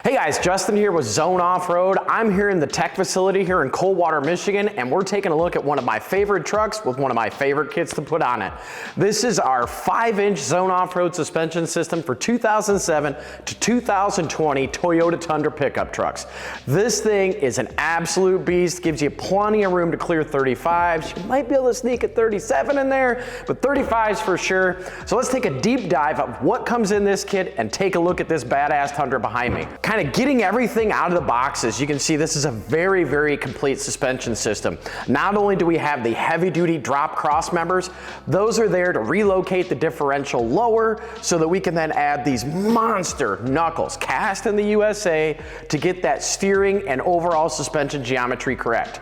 Hey guys, Justin here with Zone Off-Road. I'm here in the tech facility here in Coldwater, Michigan, and we're taking a look at one of my favorite trucks with one of my favorite kits to put on it. This is our 5-inch Zone Off-Road suspension system for 2007 to 2020 Toyota Tundra pickup trucks. This thing is an absolute beast, gives you plenty of room to clear 35s. You might be able to sneak a 37 in there, but 35s for sure. So let's take a deep dive of what comes in this kit and take a look at this badass Tundra behind me. Kind of getting everything out of the boxes, you can see this is a very, very complete suspension system. Not only do we have the heavy duty drop cross members, those are there to relocate the differential lower so that we can then add these monster knuckles cast in the USA to get that steering and overall suspension geometry correct.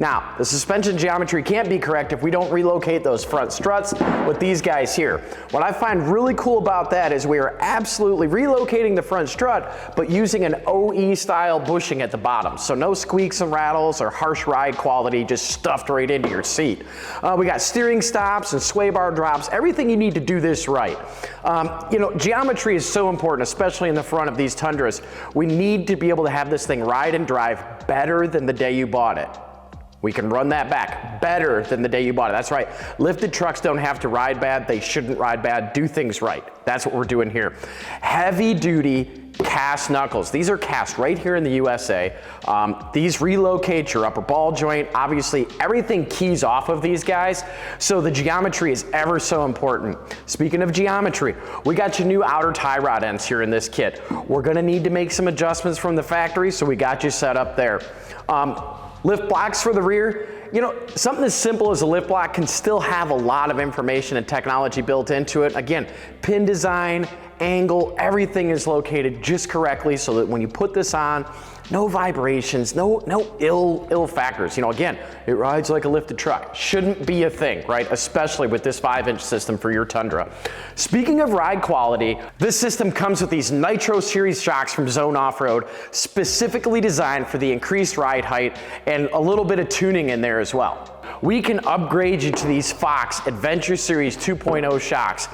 Now, the suspension geometry can't be correct if we don't relocate those front struts with these guys here. What I find really cool about that is we are absolutely relocating the front strut, but using an OE style bushing at the bottom. So no squeaks and rattles or harsh ride quality just stuffed right into your seat. We got steering stops and sway bar drops, everything you need to do this right. You know, geometry is so important, especially in the front of these Tundras. We need to be able to have this thing ride and drive better than the day you bought it. We can run that back better than the day you bought it. That's right. Lifted trucks don't have to ride bad. They shouldn't ride bad. Do things right. That's what we're doing here. Heavy duty cast knuckles. These are cast right here in the USA. These relocate your upper ball joint. Obviously, everything keys off of these guys, so the geometry is ever so important. Speaking of geometry, we got your new outer tie rod ends here in this kit. We're gonna need to make some adjustments from the factory, so we got you set up there. Lift blocks for the rear. You know, something as simple as a lift block can still have a lot of information and technology built into it. Again, pin design, angle, everything is located just correctly so that when you put this on, no vibrations, no ill factors. You know, again, it rides like a lifted truck. Shouldn't be a thing, right? Especially with this 5-inch system for your Tundra. Speaking of ride quality, this system comes with these Nitro Series shocks from Zone Off-Road, specifically designed for the increased ride height and a little bit of tuning in there as well. We can upgrade you to these Fox Adventure Series 2.0 shocks.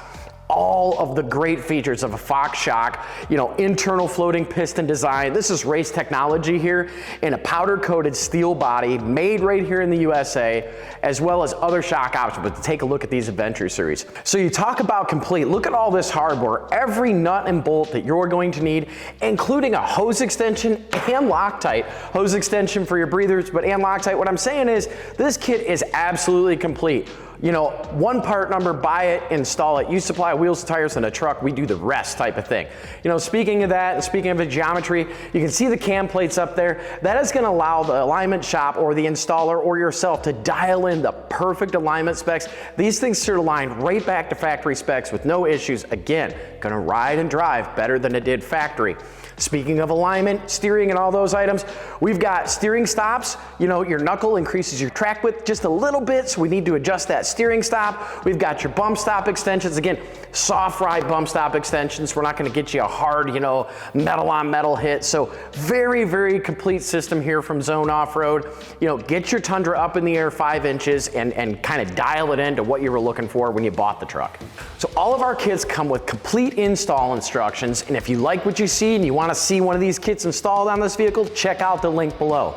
All of the great features of a Fox shock, you know, internal floating piston design. This is race technology here in a powder coated steel body made right here in the USA, as well as other shock options. But take a look at these Adventure Series. So you talk about complete, look at all this hardware, every nut and bolt that you're going to need, including a hose extension and Loctite. Hose extension for your breathers, but and Loctite. What I'm saying is this kit is absolutely complete. You know, one part number, buy it, install it. You supply wheels, tires, and a truck. We do the rest type of thing. You know, speaking of that, and speaking of the geometry, you can see the cam plates up there. That is gonna allow the alignment shop or the installer or yourself to dial in the perfect alignment specs. These things should align right back to factory specs with no issues. Again, gonna ride and drive better than it did factory. Speaking of alignment, steering, and all those items, we've got steering stops. You know, your knuckle increases your track width just a little bit, so we need to adjust that steering stop. We've got your bump stop extensions. Again, soft ride bump stop extensions. We're not gonna get you a hard, you know, metal on metal hit. So very, very complete system here from Zone Off-Road. You know, get your Tundra up in the air 5 inches and kind of dial it into what you were looking for when you bought the truck. So all of our kits come with complete install instructions, and if you like what you see and you want to see one of these kits installed on this vehicle, check out the link below.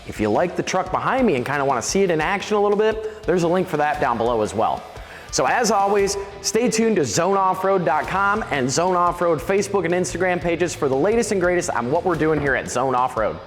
If you like the truck behind me and kind of want to see it in action a little bit, there's a link for that down below as well. So as always, stay tuned to zoneoffroad.com and Zone Off-Road Facebook and Instagram pages for the latest and greatest on what we're doing here at Zone Off-Road.